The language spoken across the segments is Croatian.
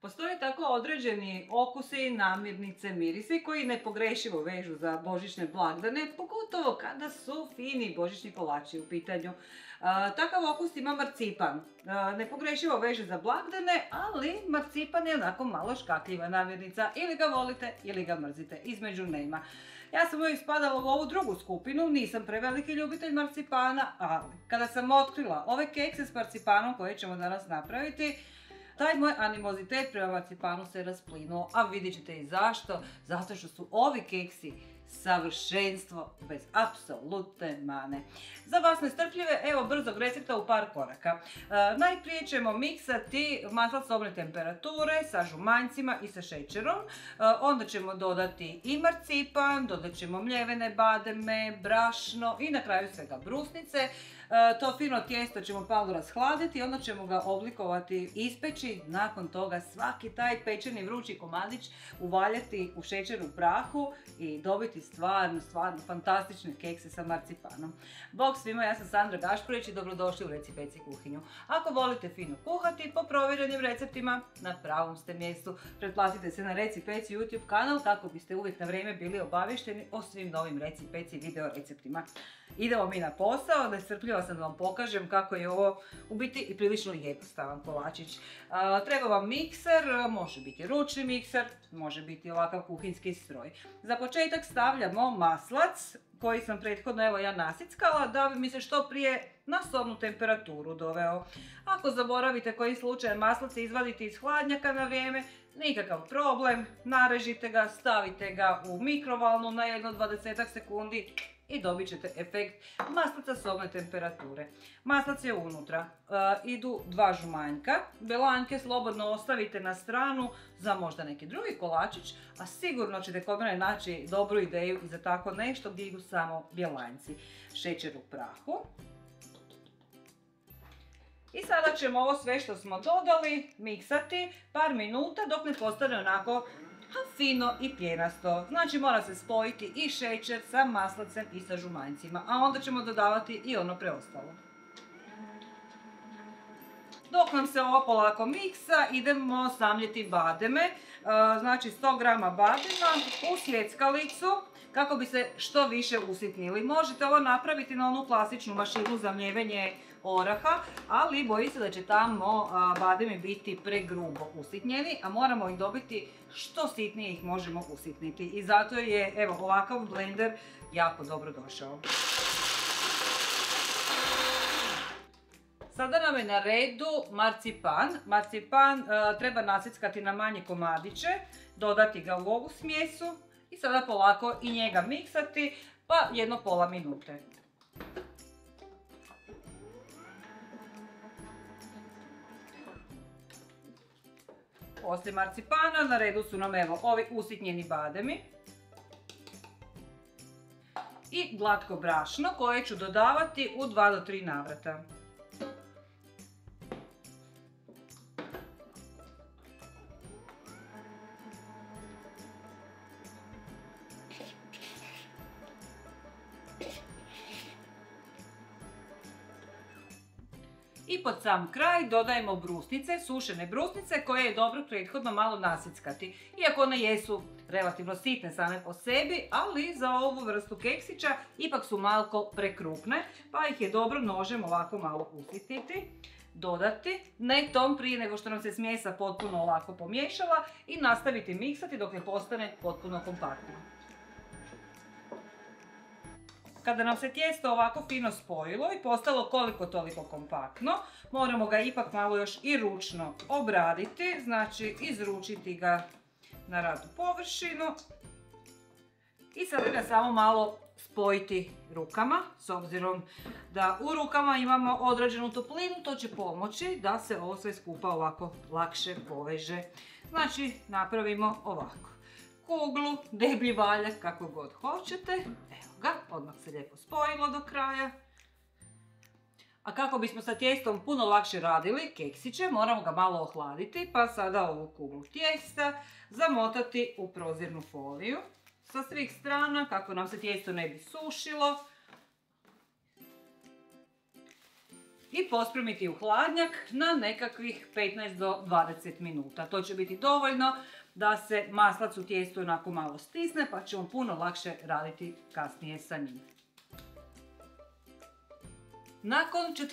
Postoje tako određeni okusi, namirnice, mirisi koji nepogrešivo vežu za božićne blagdane, pogotovo kada su fini božićni kolači u pitanju. Takav okus ima marcipan. Nepogrešivo veže za blagdane, ali marcipan je onako malo škakljiva namirnica. Ili ga volite ili ga mrzite, između nema. Ja sam uvijek spadala u ovu drugu skupinu, nisam preveliki ljubitelj marcipana, ali kada sam otkrila ove kekse s marcipanom koje ćemo danas napraviti, taj moj animozitet prema marcipanu se rasplinuo, a vidjet ćete i zašto. Zato što su ovi keksi savršenstvo bez apsolutne mane. Za vas nestrpljive, evo brzog recepta u par koraka. Najprije ćemo miksati maslac sobne temperature sa žumanjcima i sa šećerom. Onda ćemo dodati i marcipan, dodat ćemo mljevene bademe, brašno i na kraju svega brusnice. To fino tijesto ćemo malo rashladiti, onda ćemo ga oblikovati, ispeći. Nakon toga svaki taj pečeni vrući komadić uvaljati u šećer u prahu i dobiti stvarno fantastične kekse sa marcipanom. Bog svima, ja sam Sandra Gašparić i dobrodošli u Reci Peci kuhinju. Ako volite fino kuhati po provjerenim receptima, na pravom ste mjestu. Pretplatite se na Reci Peci YouTube kanal kako biste uvijek na vrijeme bili obavješteni o svim novim Reci Peci video receptima. Idemo mi na posao, nestrpljiva sam da vam pokažem kako je ovo u biti i prilično jednostavan kolačić. Treba vam mikser, može biti ručni mikser, može biti ovakav kuhinjski stroj. Za početak stavljamo maslac koji sam prethodno evo ja nasickala da bi mi se što prije na sobnu temperaturu doveo. Ako zaboravite koji slučaj maslac izvaditi iz hladnjaka na vrijeme, nikakav problem, narežite ga, stavite ga u mikrovalnu na jedno 20 sekundi i dobit ćete efekt maslaca sobne temperature. Maslac je unutra, idu 2 žumanjka, belanjke slobodno ostavite na stranu za možda neki drugi kolačić, a sigurno ćete kod mene naći dobru ideju i za tako nešto gdje idu samo bjelanjci. Šećer u prahu. I sada ćemo ovo sve što smo dodali miksati par minuta dok ne postane onako fino i pjenasto. Znači mora se spojiti i šećer sa maslacem i sa žumanjcima, a onda ćemo dodavati i ono preostalo. Dok nam se ovo polako miksa, idemo samljeti bademe. Znači 100 g badema u sjeckalicu kako bi se što više usitnili. Možete ovo napraviti na onu klasičnu mašinu za mljevenje oraha, ali bojim se da će tamo bademi biti pregrubo usitnjeni, a moramo ih dobiti što sitnije ih možemo usitniti. I zato je evo ovakav blender jako dobro došao. Sada nam je na redu marcipan. Marcipan treba nasickati na manje komadiće, dodati ga u ovu smjesu i sada polako i njega miksati pa jedno pola minute. Poslije marcipana na redu su nam evo ovi usitnjeni bademi i glatko brašno koje ću dodavati u 2 do 3 navrata. I pod sam kraj dodajemo brusnice, sušene brusnice koje je dobro prethodno malo nasickati. Iako one jesu relativno sitne same po sebi, ali za ovu vrstu keksića ipak su malko prekrupne, pa ih je dobro nožem ovako malo usitniti, dodati netom prije nego što nam se smjesa potpuno ovako pomiješala i nastaviti miksati dok ne postane potpuno kompaktno. Kada nam se tijesto ovako fino spojilo i postalo koliko toliko kompaktno, moramo ga ipak malo još i ručno obraditi, znači izručiti ga na radnu površinu i sada ga samo malo spojiti rukama, s obzirom da u rukama imamo određenu toplinu, to će pomoći da se ovo sve skupa ovako lakše poveže. Znači napravimo ovako kuglu, deblji valjak, kako god hoćete. Evo ga, odmah se lijepo spojilo do kraja. A kako bismo sa tijestom puno lakše radili keksiće, moramo ga malo ohladiti, pa sada ovu kuglu tijesta zamotati u prozirnu foliju sa svih strana kako nam se tijesto ne bi sušilo. i pospremiti u hladnjak na nekakvih 15 do 20 minuta. To će biti dovoljno da se maslac u tijestu onako malo stisne, pa ćemo puno lakše raditi kasnije sa njim. Nakon 40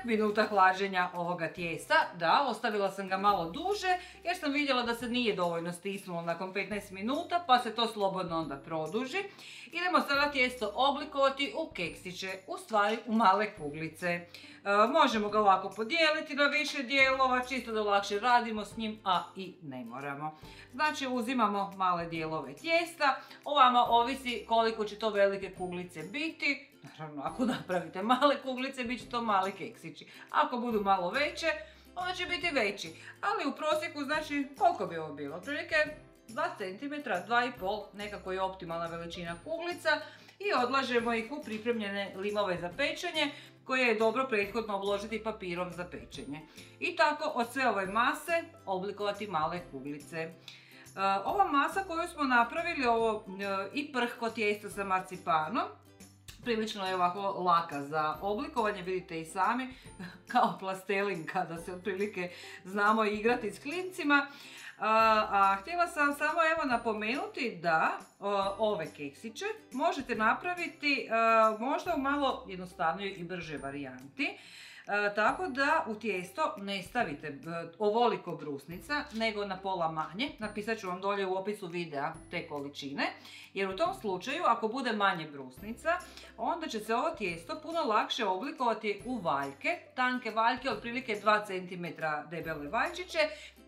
minuta hlađenja ovoga tijesta, da, ostavila sam ga malo duže jer sam vidjela da se nije dovoljno stisnulo nakon 15 minuta, pa se to slobodno onda produži. Idemo sada tijesto oblikovati u keksiće, u stvari u male kuglice. Možemo ga ovako podijeliti na više dijelova, čisto da lakše radimo s njim, a i ne moramo. Znači uzimamo male dijelove tijesta, o vama ovisi koliko će to velike kuglice biti. Naravno, ako napravite male kuglice, bit će to mali keksići. Ako budu malo veće, onda će biti veći. Ali u prosjeku, znači, koliko bi ovo bilo? Otprilike 2 cm, 2,5 nekako je optimalna veličina kuglica i odlažemo ih u pripremljene limove za pečenje koje je dobro prethodno obložiti papirom za pečenje. I tako od sve ove mase oblikovati male kuglice. Ova masa koju smo napravili, ovo i prhko tijesto sa marcipanom, prilično je ovako laka za oblikovanje, vidite i sami, kao plastelin kada se otprilike znamo igrati s klincima. A htjela sam samo napomenuti da ove keksiće možete napraviti možda u malo jednostavnijoj i brže varijanti. Tako da u tijesto ne stavite ovoliko brusnica, nego na pola manje. Napisat ću vam dolje u opisu videa te količine, jer u tom slučaju ako bude manje brusnica, onda će se ovo tijesto puno lakše oblikovati u valjke, tanke valjke, otprilike 2 cm debele valjčiće,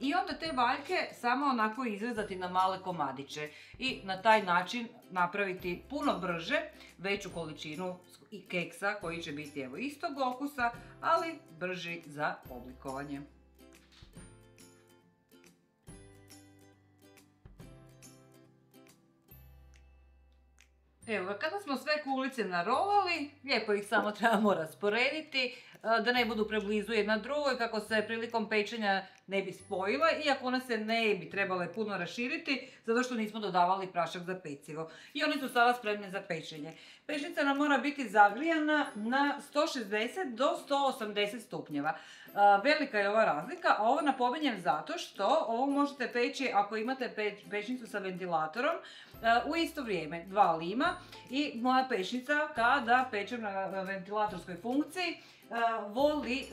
i onda te valjke samo onako izrezati na male komadiće i na taj način napraviti puno brže veću količinu keksa koji će biti evo istog okusa, ali brži za oblikovanje. Evo, kada smo sve kuglice narolali, lijepo ih samo trebamo rasporediti, da ne budu preblizu jedna drugoj kako se prilikom pečenja ne bi spojile, iako one se ne bi trebale puno raširiti, zato što nismo dodavali prašak za pecivo. I oni su sada spremni za pečenje. Pečnica nam mora biti zagrijana na 160 do 180 stupnjeva. Velika je ova razlika, a ovo napominjem zato što ovo možete peći ako imate pečnicu sa ventilatorom u isto vrijeme, 2 lima, i moja pečnica kada pečem na ventilatorskoj funkciji voli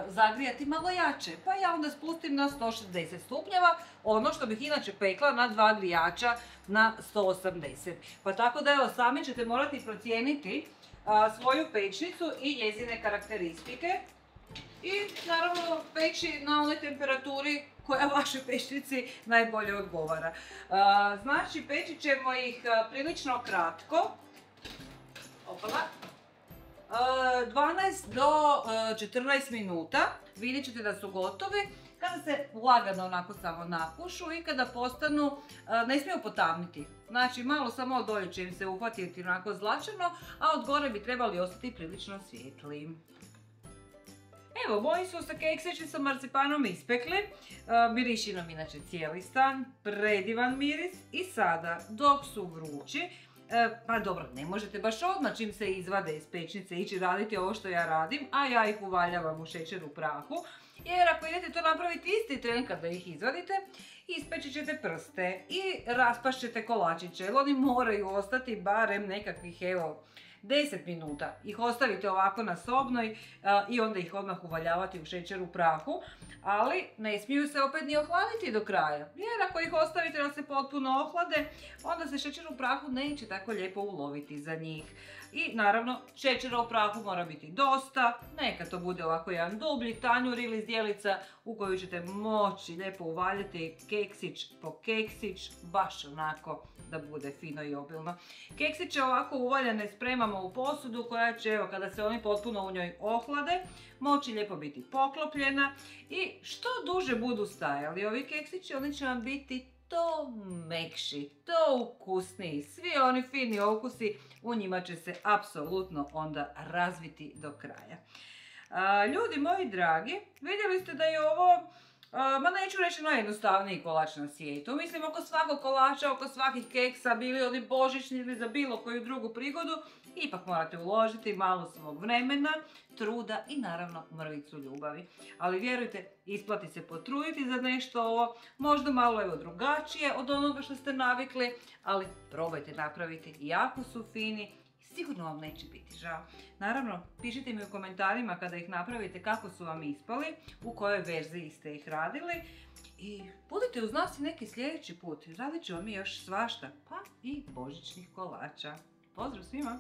zagrijati malo jače, pa ja onda spustim na 160 stupnjeva, ono što bih inače pekla na 2 grijača na 180. Pa tako da evo, sami ćete morati procijeniti svoju pečnicu i njezine karakteristike i naravno peći na onoj temperaturi koja vašoj pečnici najbolje odgovara. Znači, peći ćemo ih prilično kratko. 12 do 14 minuta. Vidjet ćete da su gotovi kada se lagano onako samo napušu i kada postanu, ne smiju potamniti. Znači, malo samo od dolje će im se uhvatiti onako zlačano, a od gore bi trebali ostati prilično svijetli. Evo, moji su se keksići sa marcipanom ispekli, miriši nam inače cijeli stan, predivan miris, i sada dok su vrući, pa dobro, ne možete baš odmah čim se izvade iz pečnice ići raditi ovo što ja radim, a ja ih uvaljavam u šećer u prahu, jer ako idete to napraviti isti tren kada ih izvadite, ispeći ćete prste i raspašćete kolačiće, jer oni moraju ostati barem nekakvih, evo, 10 minuta. Ih ostavite ovako na sobnoj i onda ih odmah uvaljavati u šećer u prahu, ali ne smiju se opet ni ohladiti do kraja, jer ako ih ostavite da se potpuno ohlade, onda se šećer u prahu neće tako lijepo uloviti za njih. I naravno, šećera u prahu mora biti dosta, neka to bude ovako jedan dublji tanjur ili zdjelica u koju ćete moći lijepo uvaljati keksić po keksić, baš onako da bude fino i obilno. Keksiće ovako uvaljane spremamo u posudu koja će, evo, kada se oni potpuno u njoj ohlade, moći lijepo biti poklopljena, i što duže budu stajali ovi keksići, oni će vam biti to mekši, to ukusniji, svi oni fini okusi u njima će se apsolutno onda razviti do kraja. Ljudi moji dragi, vidjeli ste da je ovo Ma neću reći najjednostavniji kolač na svijetu. Mislim, oko svakog kolača, oko svakih keksa, bili oni božićni ili za bilo koju drugu prigodu, ipak morate uložiti malo svog vremena, truda i naravno mrvicu ljubavi. Ali vjerujte, isplati se potruditi za nešto ovo, možda malo evo drugačije od onoga što ste navikli, ali probajte napraviti, jako su fini. Sigurno vam neće biti žao. Naravno, pišite mi u komentarima kada ih napravite kako su vam ispali, u kojoj verziji ste ih radili. I budite uz nas i neki sljedeći put. Radit ćemo mi još svašta, pa i božićnih kolača. Pozdrav svima!